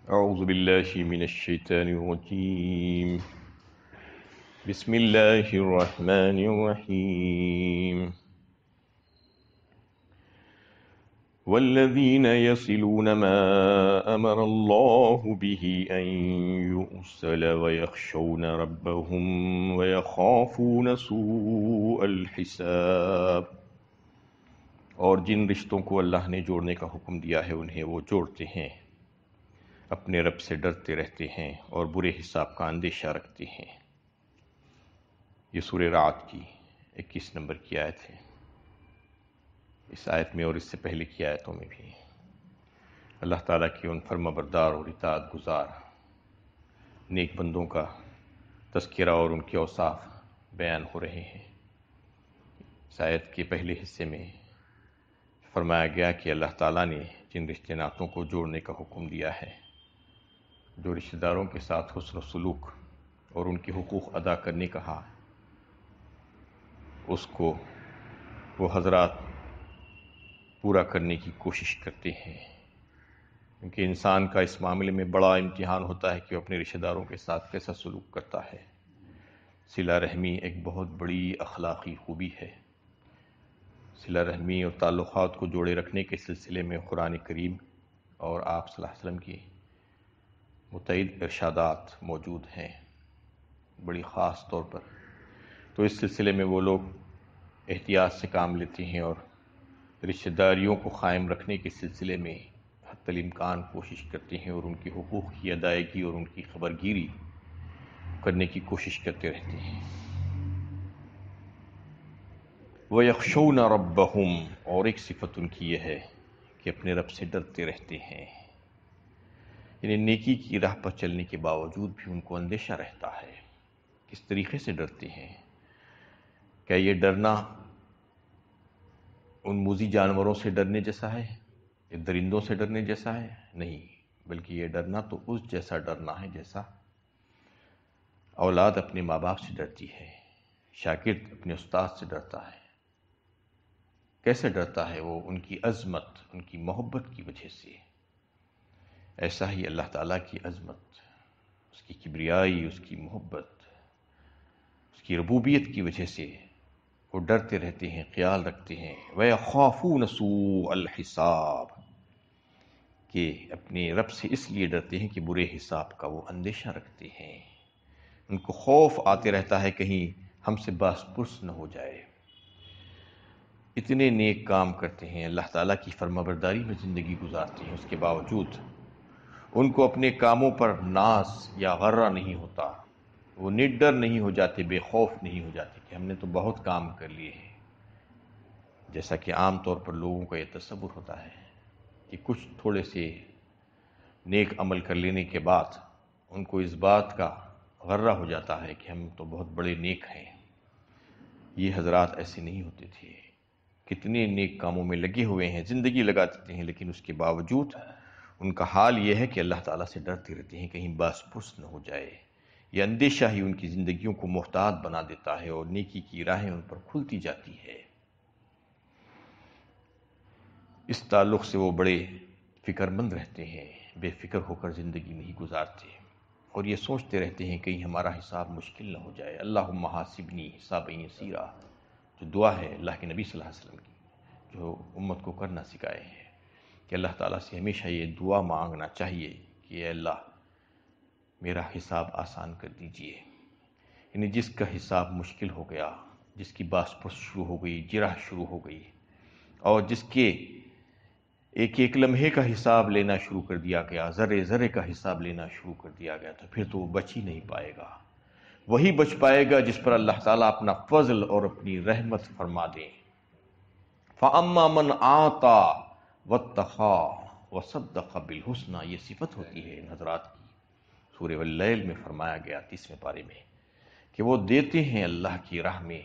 أعوذ بالله من الشيطان الرجيم بسم الله الرحمن الرحيم والذين يصلون ما أمر الله به أن يؤصل ويخشون ربهم ويخافون سوء الحساب اور جن رشتوں کو اللہ نے جوڑنے کا حکم دیا ہے انہیں وہ جوڑتے ہیں، اپنے رب سے ڈرتے رہتے ہیں اور برے حساب کا اندیشہ رکھتے ہیں۔ یہ سورہ رعد کی 21 نمبر کی آیت ہے۔ اس آیت میں اور اس سے پہلے کی آیتوں میں بھی اللہ تعالیٰ کی ان فرمانبردار اور اطاعت گزار نیک بندوں کا تذکرہ اور ان کے اوصاف بیان ہو رہے ہیں۔ اس آیت کے پہلے حصے میں فرمایا گیا کہ اللہ تعالیٰ نے جن رشتے ناتوں کو جوڑنے کا حکم دیا ہے، جو رشتہ داروں کے ساتھ حسن و سلوک اور ان کے حقوق ادا کرنے کہا، اس کو وہ حضرات پورا کرنے کی کوشش کرتے ہیں، کیونکہ انسان کا اس معاملے میں بڑا امتحان ہوتا ہے کہ وہ اپنے رشتہ داروں کے ساتھ کیسا سلوک کرتا ہے۔ صلہ رحمی ایک بہت بڑی اخلاقی خوبی ہے۔ صلہ رحمی اور تعلقات کو جوڑے رکھنے کے سلسلے میں قرآن کریم اور آپ صلی اللہ علیہ وسلم کی متعدد ارشادات موجود ہیں، بڑی خاص طور پر۔ تو اس سلسلے میں وہ لوگ احتیاط سے کام لیتے ہیں اور رشتہ داریوں کو قائم رکھنے کے سلسلے میں حتی الامکان کوشش کرتے ہیں اور ان کے حقوق کی ادائیگی اور ان کی خبرگیری کرنے کی کوشش کرتے رہتے ہیں۔ وَيَخْشَوْنَ رَبَّهُمْ، اور ایک صفت ان کی یہ ہے کہ اپنے رب سے ڈرتے رہتے ہیں، یعنی نیکی کی راہ پر چلنے کے باوجود بھی ان کو اندیشہ رہتا ہے۔ کس طریقے سے ڈرتے ہیں؟ کیا یہ ڈرنا ان موذی جانوروں سے ڈرنے جیسا ہے، یا درندوں سے ڈرنے جیسا ہے؟ نہیں، بلکہ یہ ڈرنا تو اس جیسا ڈرنا ہے جیسا اولاد اپنے ماں باپ سے ڈرتی ہے، شاگرد اپنے استاد سے ڈرتا ہے۔ کیسے ڈرتا ہے وہ؟ ان کی عظمت، ان کی محبت کی وجہ سے۔ ایسا ہی اللہ تعالیٰ کی عظمت، اس کی کبریائی، اس کی محبت، اس کی ربوبیت کی وجہ سے وہ ڈرتے رہتے ہیں، خیال رکھتے ہیں۔ وَيَخَافُونَ سُوءَ الْحِسَابِ، کہ اپنے رب سے اس لیے ڈرتے ہیں کہ برے حساب کا وہ اندیشہ رکھتے ہیں۔ ان کو خوف آتے رہتا ہے کہیں ہم سے باس پرس نہ ہو جائے۔ اتنے نیک کام کرتے ہیں، اللہ تعالیٰ کی فرمانبرداری میں زندگی گزارتے ہیں، اس کے باوجود ان کو اپنے کاموں پر ناز یا غرہ نہیں ہوتا، وہ نڈر نہیں ہو جاتے، بے خوف نہیں ہو جاتے کہ ہم نے تو بہت کام کر لیے ہیں، جیسا کہ عام طور پر لوگوں کا یہ تصور ہوتا ہے کہ کچھ تھوڑے سے نیک عمل کر لینے کے بعد ان کو اس بات کا غرہ ہو جاتا ہے کہ ہم تو بہت بڑے نیک ہیں۔ یہ حضرات ایسے نہیں ہوتے تھے، کتنے نیک کاموں میں لگے ہوئے ہیں، زندگی لگا دیتے ہیں، لیکن اس کے باوجود ان کا حال یہ ہے کہ اللہ تعالیٰ سے ڈرتے رہتے ہیں کہیں باس پرس نہ ہو جائے۔ یہ اندیشہ ہی ان کی زندگیوں کو محتاط بنا دیتا ہے اور نیکی کی راہیں ان پر کھلتی جاتی ہے۔ اس تعلق سے وہ بڑے فکر مند رہتے ہیں، بے فکر ہو کر زندگی نہیں گزارتے، اور یہ سوچتے رہتے ہیں کہیں ہمارا حساب مشکل نہ ہو جائے۔ اللہم حاسبنی حسابا یسیرا، جو دعا ہے اللہ کے نبی صلی اللہ علیہ وسلم کی، جو امت کو کرنا سکھائے ہیں، کہ اللہ تعالیٰ سے ہمیشہ یہ دعا مانگنا چاہیے کہ اے اللہ میرا حساب آسان کر دیجئے۔ یعنی جس کا حساب مشکل ہو گیا، جس کی باس پرس شروع ہو گئی، جرح شروع ہو گئی، اور جس کے ایک ایک لمحے کا حساب لینا شروع کر دیا گیا، ذرے ذرے کا حساب لینا شروع کر دیا گیا، تو پھر تو وہ بچ ہی نہیں پائے گا۔ وہی بچ پائے گا جس پر اللہ تعالیٰ اپنا فضل اور اپنی رحمت فرما دے۔ فَأَمَّا مَنْ آتَى وَاتَّقَى وَصَدَّقَ بِالْحُسْنَى، یہ صفت ہوتی ہے ان حضرات کی۔ سورہ واللیل میں فرمایا گیا 30ویں پارے میں کہ وہ دیتے ہیں اللہ کی راہ میں،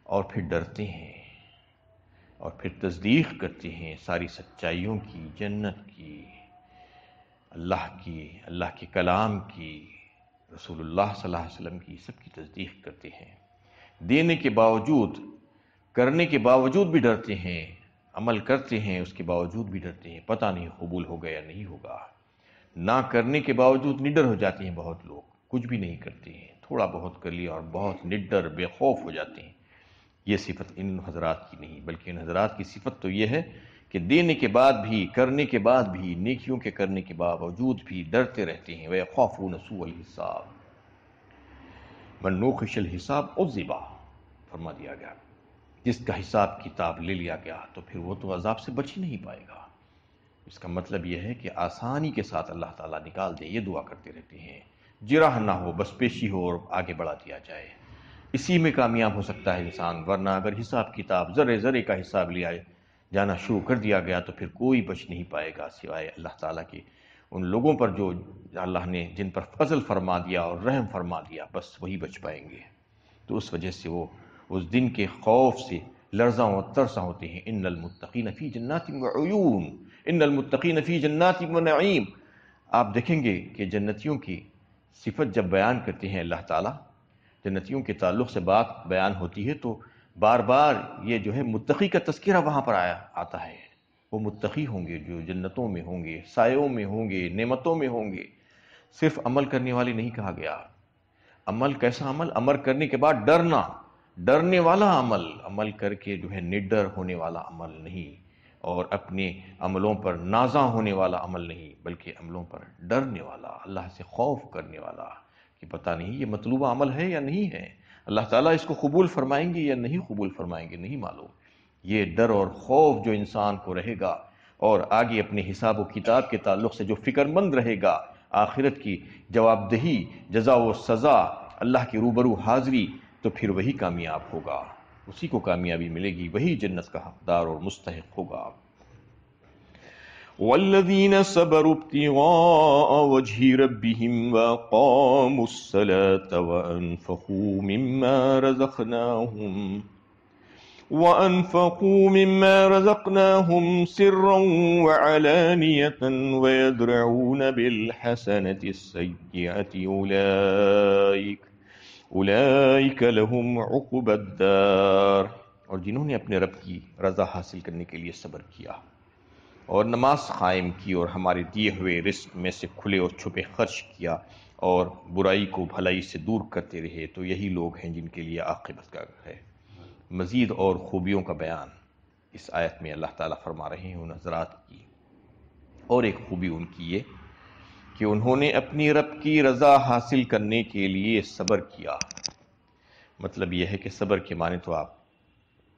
اور پھر ڈرتے ہیں، اور پھر تصدیق کرتے ہیں ساری سچائیوں کی، جنت کی، اللہ کی، اللہ کے کلام کی، رسول اللہ صلی اللہ علیہ وسلم کی، سب کی تصدیق کرتے ہیں۔ دینے کے باوجود، کرنے کے باوجود بھی ڈرتے ہیں، عمل کرتے ہیں اس کے باوجود بھی ڈرتے ہیں، پتہ نہیں قبول ہوگا یا نہیں ہوگا۔ نہ کرنے کے باوجود نڈر ہو جاتے ہیں بہت لوگ، کچھ بھی نہیں کرتے ہیں، تھوڑا بہت کر لیا اور بہت نڈر بے خوف ہو جاتے ہیں۔ یہ صفت ان حضرات کی نہیں، بلکہ ان حضرات کی صفت تو یہ ہے کہ دینے کے بعد بھی، کرنے کے بعد بھی، نیکیوں کے کرنے کے باوجود بھی ڈرتے رہتے ہیں۔ وَيَخَافُونَ سُوءَ الْحِسَابِ مَن نُوقِشَ الْحِسَابَ عُذِّبَ، فرما دیا گیا جس کا حساب کتاب لے لیا گیا تو پھر وہ تو عذاب سے بچ ہی نہیں پائے گا۔ اس کا مطلب یہ ہے کہ آسانی کے ساتھ اللہ تعالیٰ نکال دے، یہ دعا کرتے رہتے ہیں، جرح نہ ہو، بس پیشی ہو اور آگے بڑھا دیا جائے، اسی میں کامیاب ہو سکتا ہے انسان۔ ورنہ اگر حساب کتاب ذرے ذرے کا حساب لیا جانا شروع کر دیا گیا تو پھر کوئی بچ نہیں پائے گا سوائے اللہ تعالیٰ کے ان لوگوں پر جو اللہ نے جن پر فضل فرما دیا اور رحم فرما دیا، بس وہی بچ پائیں گے۔ تو اس وجہ سے وہ اس دن کے خوف سے لرزاں و ترساں ہوتے ہیں۔ ان المتقین فی جنات وعیون، ان المتقین فی جنات ونعیم۔ آپ دیکھیں گے کہ جنتیوں کی صفت جب بیان کرتے ہیں اللہ تعالیٰ، جنتیوں کے تعلق سے بات بیان ہوتی ہے تو بار بار یہ جو ہے متقی کا تذکرہ وہاں پر آتا ہے۔ وہ متقی ہوں گے جو جنتوں میں ہوں گے، سایوں میں ہوں گے، نعمتوں میں ہوں گے۔ صرف عمل کرنے والے نہیں کہا گیا۔ عمل کیسا عمل؟ عمل کرنے کے بعد ڈرنا، ڈرنے والا عمل، عمل کر کے جو ہے نڈر ہونے والا عمل نہیں، اور اپنے عملوں پر نازاں ہونے والا عمل نہیں، بلکہ عملوں پر ڈرنے والا، اللہ سے خوف کرنے والا کہ پتہ نہیں یہ مطلوبہ عمل ہے یا نہیں ہے، اللہ تعالیٰ اس کو قبول فرمائیں گے یا نہیں قبول فرمائیں گے، نہیں معلوم۔ یہ ڈر اور خوف جو انسان کو رہے گا، اور آگے اپنے حساب و کتاب کے تعلق سے جو فکر مند رہے گا، آخرت کی جواب دہی، جزا و سزا، اللہ کی روبرو حاضری، تو پھر وہی کامیاب ہوگا، اسی کو کامیابی ملے گی، وہی جنت کا حقدار اور مستحق ہوگا۔ وَالَّذِينَ صَبَرُوا ابْتِغَاءَ وَجْهِ رَبِّهِمْ وَأَقَامُوا الصَّلَاةَ وَأَنفَقُوا مِمَّا رَزَقْنَاهُمْ سِرًّا وَعَلَانِيَةً وَيَدْرَؤُونَ بِالْحَسَنَةِ السَّيِّئَةَ أُولَئِكَ لَهُمْ عُقْبَى الدَّارِ، اور جنہوں نے اپنے رب کی رضا حاصل کرنے کے لیے صبر کیا اور نماز قائم کی اور ہمارے دیے ہوئے رزق میں سے کھلے اور چھپے خرچ کیا اور برائی کو بھلائی سے دور کرتے رہے، تو یہی لوگ ہیں جن کے لیے عاقبت کا گھر ہے۔ مزید اور خوبیوں کا بیان اس آیت میں اللہ تعالیٰ فرما رہے ہیں ان حضرات کی، اور ایک خوبی ان کی یہ کہ انہوں نے اپنی رب کی رضا حاصل کرنے کے لیے صبر کیا۔ مطلب یہ ہے کہ صبر کے معنی تو آپ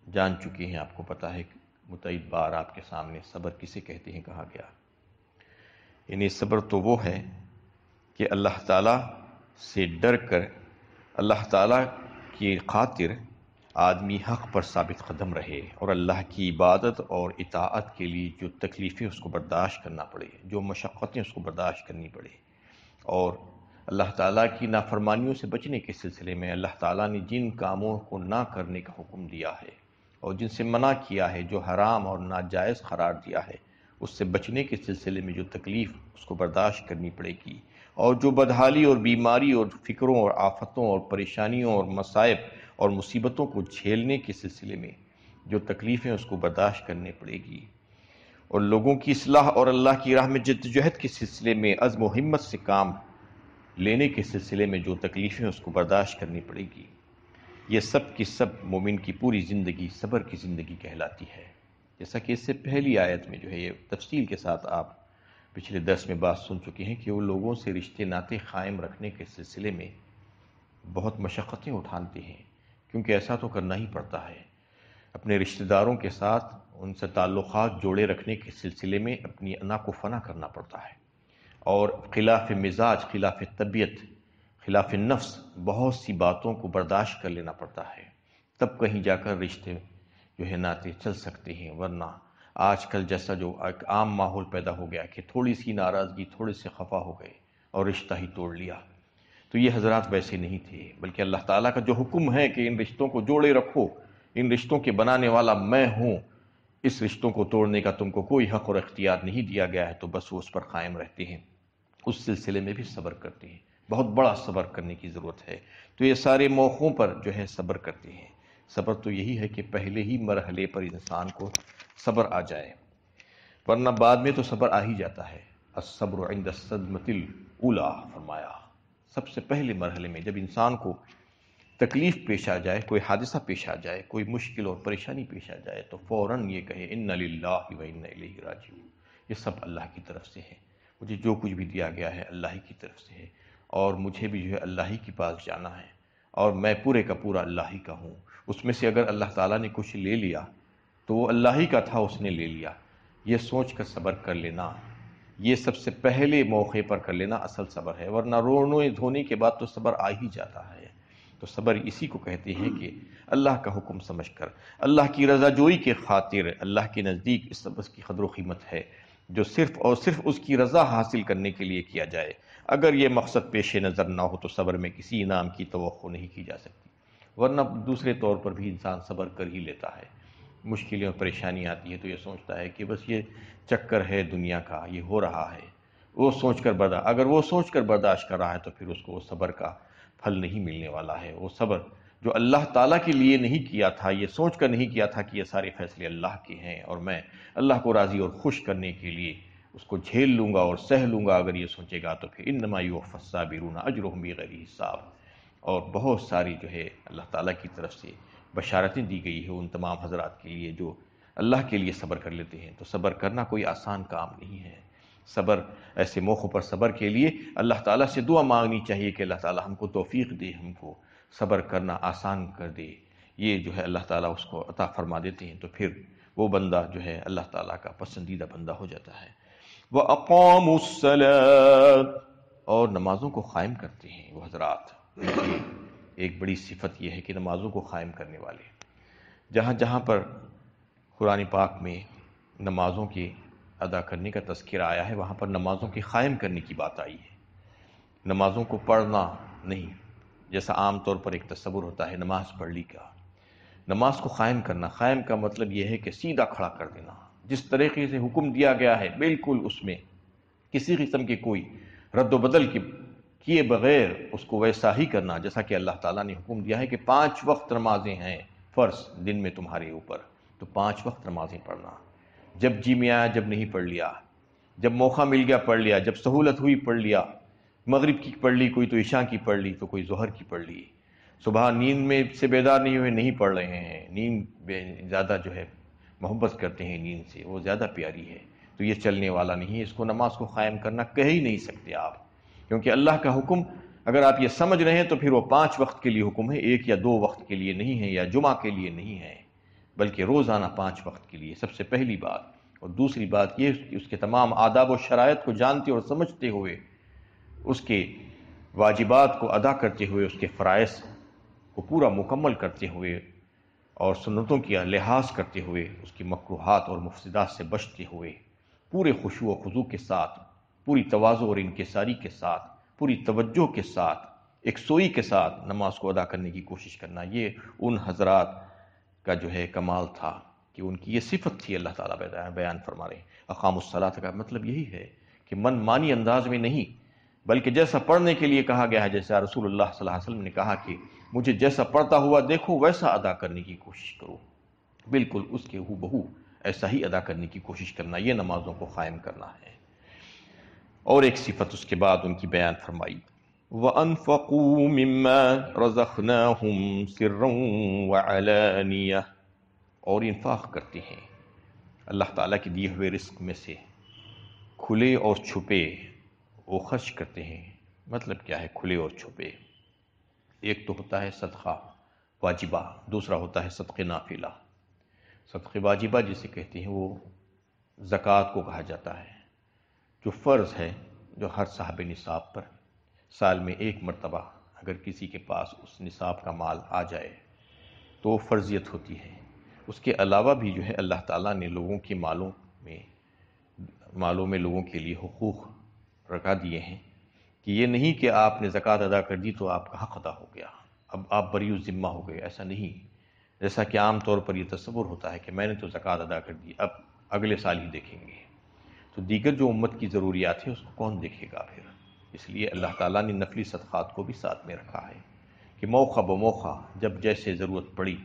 جان چکے ہیں، آپ کو پتہ ہے، متعدد بار آپ کے سامنے صبر کسے کہتے ہیں کہا گیا۔ یعنی صبر تو وہ ہے کہ اللہ تعالیٰ سے ڈر کر اللہ تعالیٰ کی خاطر آدمی حق پر ثابت قدم رہے، اور اللہ کی عبادت اور اطاعت کے لیے جو تکلیفیں اس کو برداشت کرنا پڑے، جو مشقتیں اس کو برداشت کرنی پڑے، اور اللہ تعالیٰ کی نافرمانیوں سے بچنے کے سلسلے میں اللہ تعالیٰ نے جن کاموں کو نہ کرنے کا حکم دیا ہے اور جن سے منع کیا ہے، جو حرام اور ناجائز قرار دیا ہے، اس سے بچنے کے سلسلے میں جو تکلیف اس کو برداشت کرنی پڑے گی، اور جو بدحالی اور بیماری اور فکروں اور آفتوں اور پریشانیوں اور مصائب اور مصیبتوں کو جھیلنے کے سلسلے میں جو تکلیفیں اس کو برداشت کرنے پڑے گی، اور لوگوں کی اصلاح اور اللہ کی راہ میں جدوجہد کے سلسلے میں عزم و ہمت سے کام لینے کے سلسلے میں جو تکلیفیں اس کو برداشت کرنی پڑے گی، یہ سب کی سب مومن کی پوری زندگی صبر کی زندگی کہلاتی ہے۔ جیسا کہ اس سے پہلی آیت میں جو ہے یہ تفصیل کے ساتھ آپ پچھلے درس میں بات سن چکے ہیں کہ وہ لوگوں سے رشتے ناطے قائم رکھنے کے سلسلے میں بہت مشقتیں اٹھاتے ہیں، کیونکہ ایسا تو کرنا ہی پڑتا ہے۔ اپنے رشتہ داروں کے ساتھ ان سے تعلقات جوڑے رکھنے کے سلسلے میں اپنی انا کو فنا کرنا پڑتا ہے، اور خلاف مزاج، خلاف طبیعت، خلاف نفس بہت سی باتوں کو برداشت کر لینا پڑتا ہے، تب کہیں جا کر رشتے جو ہے ناطے چل سکتے ہیں۔ ورنہ آج کل جیسا جو ایک عام ماحول پیدا ہو گیا کہ تھوڑی سی ناراضگی، تھوڑے سے خفا ہو گئے اور رشتہ ہی توڑ لیا، تو یہ حضرات ویسے نہیں تھے، بلکہ اللہ تعالیٰ کا جو حکم ہے کہ ان رشتوں کو جوڑے رکھو، ان رشتوں کے بنانے والا میں ہوں، اس رشتوں کو توڑنے کا تم کو کوئی حق اور اختیار نہیں دیا گیا ہے، تو بس وہ اس پر قائم رہتے ہیں، اس سلسلے میں بھی صبر کرتے ہیں۔ بہت بڑا صبر کرنے کی ضرورت ہے، تو یہ سارے موقعوں پر جو ہے صبر کرتے ہیں۔ صبر تو یہی ہے کہ پہلے ہی مرحلے پر انسان کو صبر آ جائے، ورنہ بعد میں تو صبر آ ہی جاتا ہے۔ الصبر عند الصدمۃ الاولی، فرمایا سب سے پہلے مرحلے میں جب انسان کو تکلیف پیش آ جائے، کوئی حادثہ پیش آ جائے، کوئی مشکل اور پریشانی پیش آ جائے، تو فوراً یہ کہے ان للہ و انا الیہ راجعون، یہ سب اللہ کی طرف سے ہے، مجھے جو کچھ بھی دیا گیا ہے اللہ ہی کی طرف سے ہے، اور مجھے بھی جو ہے اللہ ہی کے پاس جانا ہے، اور میں پورے کا پورا اللہ ہی کا ہوں۔ اس میں سے اگر اللہ تعالیٰ نے کچھ لے لیا تو وہ اللہ ہی کا تھا، اس نے لے لیا، یہ سوچ کر صبر کر لینا، یہ سب سے پہلے موقع پر کر لینا اصل صبر ہے، ورنہ رونے دھونے کے بعد تو صبر آ ہی جاتا ہے۔ تو صبر اسی کو کہتے ہیں کہ اللہ کا حکم سمجھ کر، اللہ کی رضا جوئی کے خاطر، اللہ کے نزدیک اس صبر کی قدر و قیمت ہے جو صرف اور صرف اس کی رضا حاصل کرنے کے لیے کیا جائے۔ اگر یہ مقصد پیش نظر نہ ہو تو صبر میں کسی انعام کی توقع نہیں کی جا سکتی، ورنہ دوسرے طور پر بھی انسان صبر کر ہی لیتا ہے۔ مشکلیں اور پریشانی آتی ہے تو یہ سوچتا ہے کہ بس یہ چکر ہے دنیا کا، یہ ہو رہا ہے، وہ سوچ کر اگر وہ سوچ کر برداشت کر رہا ہے تو پھر اس کو وہ صبر کا پھل نہیں ملنے والا ہے۔ وہ صبر جو اللہ تعالیٰ کے لیے نہیں کیا تھا، یہ سوچ کر نہیں کیا تھا کہ یہ سارے فیصلے اللہ کے ہیں اور میں اللہ کو راضی اور خوش کرنے کے لیے اس کو جھیل لوں گا اور سہ لوں گا، اگر یہ سوچے گا تو پھر انما یوفی الصابرون اجرهم بغیر حساب۔ اور بہت ساری جو ہے اللہ تعالیٰ کی طرف سے بشارتیں دی گئی ہے ان تمام حضرات کے لیے جو اللہ کے لیے صبر کر لیتے ہیں۔ تو صبر کرنا کوئی آسان کام نہیں ہے۔ صبر، ایسے موقعوں پر صبر کے لیے اللہ تعالیٰ سے دعا مانگنی چاہیے کہ اللہ تعالیٰ ہم کو توفیق دے، ہم کو صبر کرنا آسان کر دے۔ یہ جو ہے اللہ تعالیٰ اس کو عطا فرما دیتے ہیں تو پھر وہ بندہ جو ہے اللہ تعالیٰ کا پسندیدہ بندہ ہو جاتا ہے۔ وَأَقَامُوا الصَّلَاةَ، اور نمازوں کو قائم کرتے ہیں وہ حضرات۔ ایک بڑی صفت یہ ہے کہ نمازوں کو قائم کرنے والے، جہاں جہاں پر قرآن پاک میں نمازوں کے ادا کرنے کا تذکرہ آیا ہے وہاں پر نمازوں کے قائم کرنے کی بات آئی ہے۔ نمازوں کو پڑھنا نہیں، جیسا عام طور پر ایک تصور ہوتا ہے نماز پڑھ لی کا۔ نماز کو قائم کرنا، قائم کا مطلب یہ ہے کہ سیدھا کھڑا کر دینا، جس طریقے سے حکم دیا گیا ہے بالکل اس میں کسی قسم کے کوئی رد و بدل کیے بغیر اس کو ویسا ہی کرنا، جیسا کہ اللہ تعالیٰ نے حکم دیا ہے کہ 5 وقت نمازیں ہیں فرض دن میں تمہارے اوپر، تو 5 وقت نمازیں پڑھنا، جب جی میں آیا جب نہیں پڑھ لیا، جب موقع مل گیا پڑھ لیا، جب سہولت ہوئی پڑھ لیا، مغرب کی پڑھ لی کوئی تو عشاء کی پڑھ لی تو کوئی ظہر کی پڑھ لی، صبح نیند میں سے بیدار نہیں ہوئے نہیں پڑھ رہے ہیں، نیند زیادہ جو ہے محبت کرتے ہیں نیند سے، وہ زیادہ پیاری ہے، تو یہ چلنے والا نہیں ہے، اس کو نماز کو قائم کرنا کہہ ہی نہیں سکتے آپ، کیونکہ اللہ کا حکم اگر آپ یہ سمجھ رہے ہیں تو پھر وہ 5 وقت کے لیے حکم ہے، 1 یا 2 وقت کے لیے نہیں ہے یا جمعہ کے لیے نہیں ہے، بلکہ روزانہ 5 وقت کے لیے، سب سے پہلی بات۔ اور دوسری بات یہ کہ اس کے تمام آداب و شرائط کو جانتے اور سمجھتے ہوئے، اس کے واجبات کو ادا کرتے ہوئے، اس کے فرائض کو پورا مکمل کرتے ہوئے اور سنتوں کی لحاظ کرتے ہوئے، اس کی مکروہات اور مفسدات سے بچتے ہوئے، پورے خشوع و خضوع کے ساتھ، پوری تواضع اور انکساری کے ساتھ، پوری توجہ کے ساتھ، یکسوئی کے ساتھ نماز کو ادا کرنے کی کوشش کرنا، یہ ان حضرات کا جو ہے کمال تھا کہ ان کی یہ صفت تھی۔ اللہ تعالیٰ بیان فرما رہے ہیں اقاموا الصلاۃ کا مطلب یہی ہے کہ من مانی انداز میں نہیں، بلکہ جیسا پڑھنے کے لیے کہا گیا ہے، جیسا رسول اللہ صلی اللہ علیہ وسلم نے کہا کہ مجھے جیسا پڑھتا ہوا دیکھو ویسا ادا کرنے کی کوشش کرو، بالکل اس کے ہو بہو ایسا ہی ادا کرنے کی کوشش کرنا، یہ نمازوں کو قائم کرنا ہے۔ اور ایک صفت اس کے بعد ان کی بیان فرمائی، وَأَنفَقُوا مِمَّا رَزَقْنَاهُمْ سِرًّا وَعَلَانِيَةً، اور انفاق کرتے ہیں اللہ تعالیٰ کے دیے ہوئے رزق میں سے، کھلے اور چھپے وہ خرچ کرتے ہیں۔ مطلب کیا ہے کھلے اور چھپے؟ ایک تو ہوتا ہے صدقہ واجبہ، دوسرا ہوتا ہے صدقہ نافلہ۔ صدقہ واجبہ جسے کہتے ہیں وہ زکوٰۃ کو کہا جاتا ہے، جو فرض ہے، جو ہر صاحب نصاب پر سال میں 1 مرتبہ اگر کسی کے پاس اس نصاب کا مال آ جائے تو وہ فرضیت ہوتی ہے۔ اس کے علاوہ بھی جو ہے اللہ تعالیٰ نے لوگوں کے مالوں میں لوگوں کے لیے حقوق رکھا دیے ہیں کہ یہ نہیں کہ آپ نے زکوٰۃ ادا کر دی تو آپ کا حق ادا ہو گیا، اب آپ بری الذمہ ہو گئے، ایسا نہیں، جیسا کہ عام طور پر یہ تصور ہوتا ہے کہ میں نے تو زکوٰۃ ادا کر دی، اب اگلے سال ہی دیکھیں گے، تو دیگر جو امت کی ضروریات ہیں اس کو کون دیکھے گا پھر؟ اس لیے اللہ تعالیٰ نے نفلی صدقات کو بھی ساتھ میں رکھا ہے کہ موقع بموقع جب جیسے ضرورت پڑی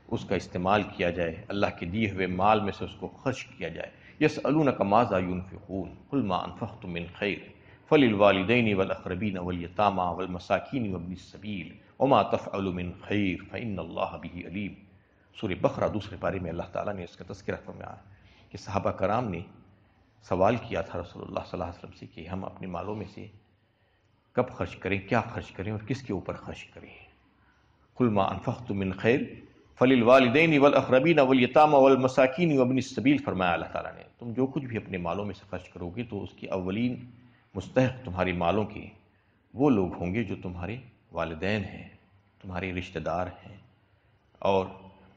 اس کا استعمال کیا جائے، اللہ کے دیے ہوئے مال میں سے اس کو خرچ کیا جائے۔ یسألونک ماذا ينفقون قل ما انفقتم من خیر فللوالدین والاقربین والیتامى والمساکین وابن السبیل وما تفعلوا من خیر فإن اللہ بہ علیم۔ سورہ بقرہ دوسرے پارے میں اللہ تعالیٰ نے اس کا تذکرہ فرمایا کہ صحابہ کرام نے سوال کیا تھا رسول اللہ صلی اللہ علیہ وسلم سے کہ ہم اپنے مالوں میں سے کب خرچ کریں، کیا خرچ کریں اور کس کے اوپر خرچ کریں۔ قل ما انفقتم من خیر فللوالدین والاقربین والیتامى والمساکین وابن السبیل، فرمایا اللہ تعالیٰ نے تم جو کچھ بھی اپنے مالوں میں سے خرچ کرو گے تو اس کی اولین مستحق تمہارے مالوں کے وہ لوگ ہوں گے جو تمہارے والدین ہیں، تمہارے رشتہ دار ہیں، اور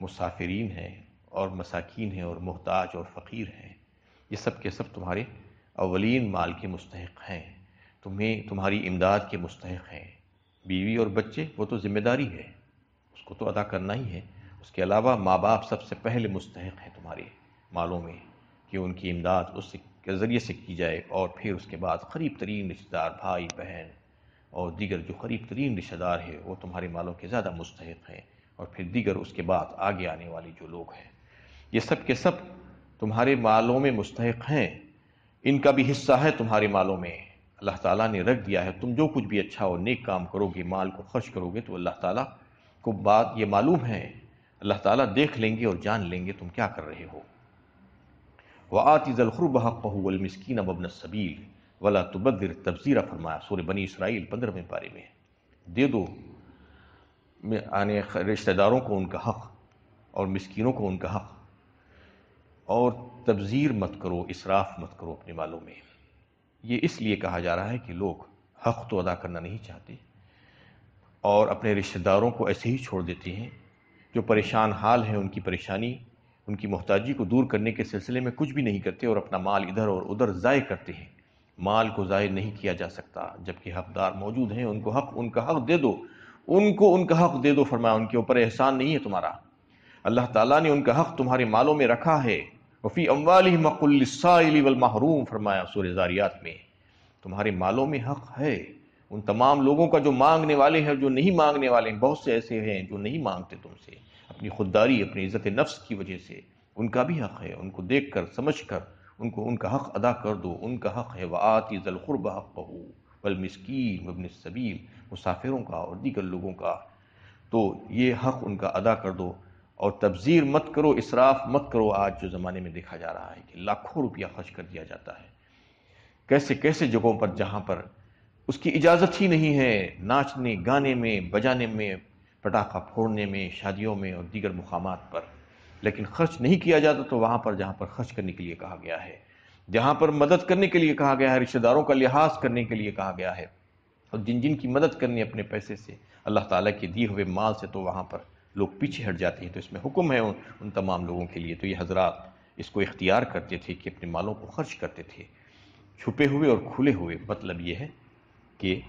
مسافرین ہیں، اور مساکین ہیں، اور محتاج اور فقیر ہیں۔ یہ سب کے سب تمہارے اولین مال کے مستحق ہیں، تمہاری امداد کے مستحق ہیں۔ بیوی اور بچے وہ تو ذمہ داری ہے، اس کو تو ادا کرنا ہی ہے۔ اس کے علاوہ ماں باپ سب سے پہلے مستحق ہیں تمہارے مالوں میں کہ ان کی امداد اس کے ذریعے سے کی جائے، اور پھر اس کے بعد قریب ترین رشتہ دار، بھائی بہن اور دیگر جو قریب ترین رشتہ دار ہے وہ تمہارے مالوں کے زیادہ مستحق ہیں، اور پھر دیگر اس کے بعد آگے آنے والی جو لوگ ہیں یہ سب کے سب تمہارے مالوں میں مستحق ہیں، ان کا بھی حصہ ہے تمہارے مالوں میں۔ اللہ تعالیٰ نے رکھ دیا ہے، تم جو کچھ بھی اچھا اور نیک کام کرو گے، مال کو خرچ کرو گے تو اللہ تعالیٰ کو بات یہ معلوم ہے، اللہ تعالیٰ دیکھ لیں گے اور جان لیں گے تم کیا کر رہے ہو۔ وَآتِ ذَا الْقُرْبَى حَقَّهُ وَالْمِسْكِينَ وَابْنَ السَّبِيلِ وَلَا تُبَذِّرْ تَبْذِيرًا، فرمایا سورہ بنی اسرائیل 15ویں پارے میں۔ دے دو رشتہ داروں کو ان کا حق اور مسکینوں کو ان کا حق، اور تبذیر مت کرو، اسراف مت کرو اپنے مالوں میں۔ یہ اس لیے کہا جا رہا ہے کہ لوگ حق تو ادا کرنا نہیں چاہتے اور اپنے رشتہ داروں کو ایسے ہی چھوڑ دیتے ہیں، جو پریشان حال ہیں ان کی پریشانی، ان کی محتاجی کو دور کرنے کے سلسلے میں کچھ بھی نہیں کرتے اور اپنا مال ادھر اور ادھر ضائع کرتے ہیں۔ مال کو ضائع نہیں کیا جا سکتا، جبکہ حقدار موجود ہیں ان کا حق دے دو، ان کو ان کا حق دے دو، فرمایا ان کے اوپر احسان نہیں ہے تمہارا۔ اللہ تعالیٰ نے ان کا حق تمہارے مالوں میں رکھا ہے۔ وفی اموالہم حق للسائل والمحروم، فرمایا سورہ زاریات میں تمہارے مالوں میں حق ہے ان تمام لوگوں کا جو مانگنے والے ہیں اور جو نہیں مانگنے والے ہیں۔ بہت سے ایسے ہیں جو نہیں مانگتے تم سے اپنی خودداری، اپنی عزت نفس کی وجہ سے، ان کا بھی حق ہے، ان کو دیکھ کر سمجھ کر ان کا حق ادا کر دو، ان کا حق ہے۔ وآتِ ذَا الْقُرْبَى حَقَّهُ وَالْمِسْكِينَ وَابْنِ السَّبِيلِ، مسافروں کا اور دیگر لوگوں کا، تو یہ حق ان کا ادا کر دو، اور تبذیر مت کرو، اسراف مت کرو۔ آج جو زمانے میں دیکھا جا رہا ہے کہ لاکھوں روپیہ خرچ کر دیا جاتا ہے کیسے کیسے جگہوں پر جہاں پر اس کی اجازت ہی نہیں ہے، ناچنے گانے میں، بجانے میں، پٹاخہ پھوڑنے میں، شادیوں میں اور دیگر مقامات پر، لیکن خرچ نہیں کیا جاتا تو وہاں پر جہاں پر خرچ کرنے کے لیے کہا گیا ہے، جہاں پر مدد کرنے کے لیے کہا گیا ہے، رشتہ داروں کا لحاظ کرنے کے لیے کہا گیا ہے، اور جن کی مدد کرنی اپنے پیسے سے، اللہ تعالیٰ کے دیے ہوئے مال سے، تو وہاں پر لوگ پیچھے ہٹ جاتے ہیں۔ تو اس میں حکم ہے ان تمام لوگوں کے لیے، تو یہ حضرات اس کو اختیار کرتے تھے کہ اپنے مالوں کو خرچ کرتے تھے، چھپے ہوئے اور کھلے ہوئے۔ مطلب یہ ہے کہ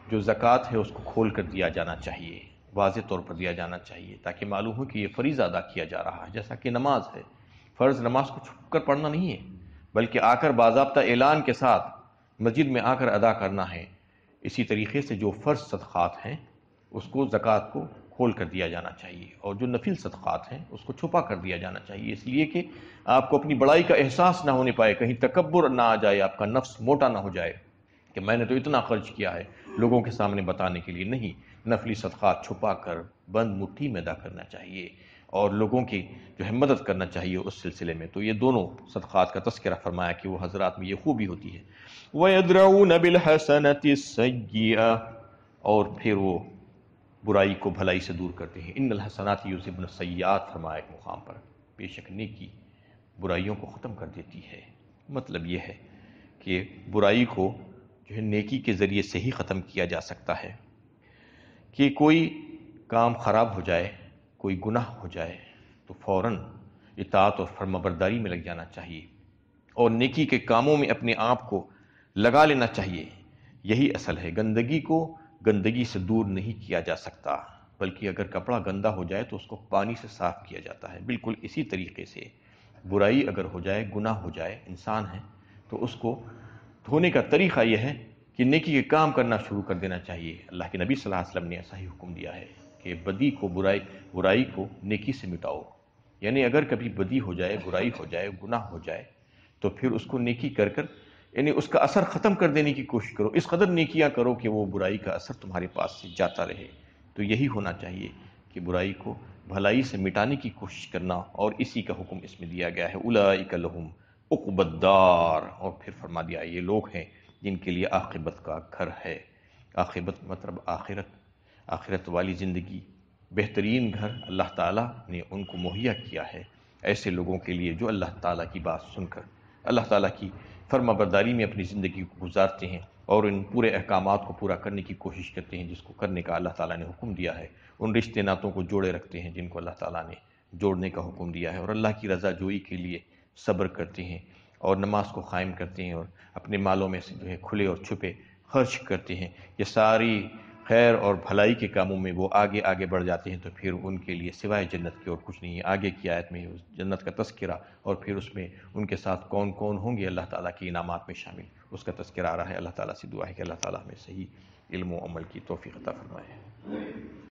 جو زکوٰۃ ہے اس کو کھول کر دیا جانا چاہیے، واضح طور پر دیا جانا چاہیے، تاکہ معلوم ہو کہ یہ فریضہ ادا کیا جا رہا ہے، جیسا کہ نماز ہے۔ فرض نماز کو چھپ کر پڑھنا نہیں ہے، بلکہ آ کر باضابطہ اعلان کے ساتھ مسجد میں آ کر ادا کرنا ہے۔ اسی طریقے سے جو فرض صدقات ہیں اس کو زکوٰۃ کو کھول کر دیا جانا چاہیے، اور جو نفل صدقات ہیں اس کو چھپا کر دیا جانا چاہیے، اس لیے کہ آپ کو اپنی بڑائی کا احساس نہ ہونے پائے، کہیں تکبر نہ آ جائے، آپ کا نفس موٹا نہ ہو جائے کہ میں نے تو اتنا خرچ کیا ہے لوگوں کے سامنے بتانے کے لیے۔ نہیں، نفلی صدقات چھپا کر بند مٹھی میں ادا کرنا چاہیے، اور لوگوں کی جو ہے مدد کرنا چاہیے اس سلسلے میں۔ تو یہ دونوں صدقات کا تذکرہ فرمایا کہ وہ حضرات میں یہ خوبی ہوتی ہے۔ وَيَدْرَؤُونَ بِالْحَسَنَةِ السَّيِّئَةَ، اور پھر وہ برائی کو بھلائی سے دور کرتے ہیں۔ ان الحسنات یذہبن السیئات، فرمایا ایک مقام پر، بے شک نیکی برائیوں کو ختم کر دیتی ہے۔ مطلب یہ ہے کہ برائی کو جو ہے نیکی کے ذریعے سے ہی ختم کیا جا سکتا ہے، کہ کوئی کام خراب ہو جائے، کوئی گناہ ہو جائے تو فوراً اطاعت اور فرمانبرداری میں لگ جانا چاہیے، اور نیکی کے کاموں میں اپنے آپ کو لگا لینا چاہیے۔ یہی اصل ہے۔ گندگی کو گندگی سے دور نہیں کیا جا سکتا، بلکہ اگر کپڑا گندا ہو جائے تو اس کو پانی سے صاف کیا جاتا ہے۔ بالکل اسی طریقے سے برائی اگر ہو جائے، گناہ ہو جائے، انسان ہے تو اس کو دھونے کا طریقہ یہ ہے کہ نیکی کے کام کرنا شروع کر دینا چاہیے۔ اللہ کے نبی صلی اللہ علیہ وسلم نے ایسا ہی حکم دیا ہے کہ بدی کو برائی کو نیکی سے مٹاؤ، یعنی اگر کبھی بدی ہو جائے، برائی ہو جائے، گناہ ہو جائے تو پھر اس کو نیکی کر کر یعنی اس کا اثر ختم کر دینے کی کوشش کرو، اس قدر نیکیاں کرو کہ وہ برائی کا اثر تمہارے پاس سے جاتا رہے۔ تو یہی ہونا چاہیے کہ برائی کو بھلائی سے مٹانے کی کوشش کرنا، اور اسی کا حکم اس میں دیا گیا ہے، اولئک لہم عقبی الدار، اور پھر فرما دیا یہ لوگ ہیں جن کے لیے عاقبت کا گھر ہے۔ عاقبت مطلب آخرت، آخرت والی زندگی، بہترین گھر اللہ تعالیٰ نے ان کو مہیا کیا ہے ایسے لوگوں کے لیے جو اللہ تعالیٰ کی بات سن کر اللہ تعالیٰ کی فرما برداری میں اپنی زندگی کو گزارتے ہیں، اور ان پورے احکامات کو پورا کرنے کی کوشش کرتے ہیں جس کو کرنے کا اللہ تعالیٰ نے حکم دیا ہے، ان رشتے ناتوں کو جوڑے رکھتے ہیں جن کو اللہ تعالیٰ نے جوڑنے کا حکم دیا ہے، اور اللہ کی رضا جوئی کے لیے صبر کرتے ہیں، اور نماز کو قائم کرتے ہیں، اور اپنے مالوں میں سے جو ہے کھلے اور چھپے خرچ کرتے ہیں۔ یہ ساری خیر اور بھلائی کے کاموں میں وہ آگے آگے بڑھ جاتے ہیں، تو پھر ان کے لیے سوائے جنت کے اور کچھ نہیں ہے۔ آگے کی آیت میں اس جنت کا تذکرہ، اور پھر اس میں ان کے ساتھ کون کون ہوں گے اللہ تعالیٰ کے انعامات میں شامل، اس کا تذکرہ آ رہا ہے۔ اللہ تعالیٰ سے دعا ہے کہ اللہ تعالیٰ ہمیں صحیح علم و عمل کی توفیق عطا فرمائے۔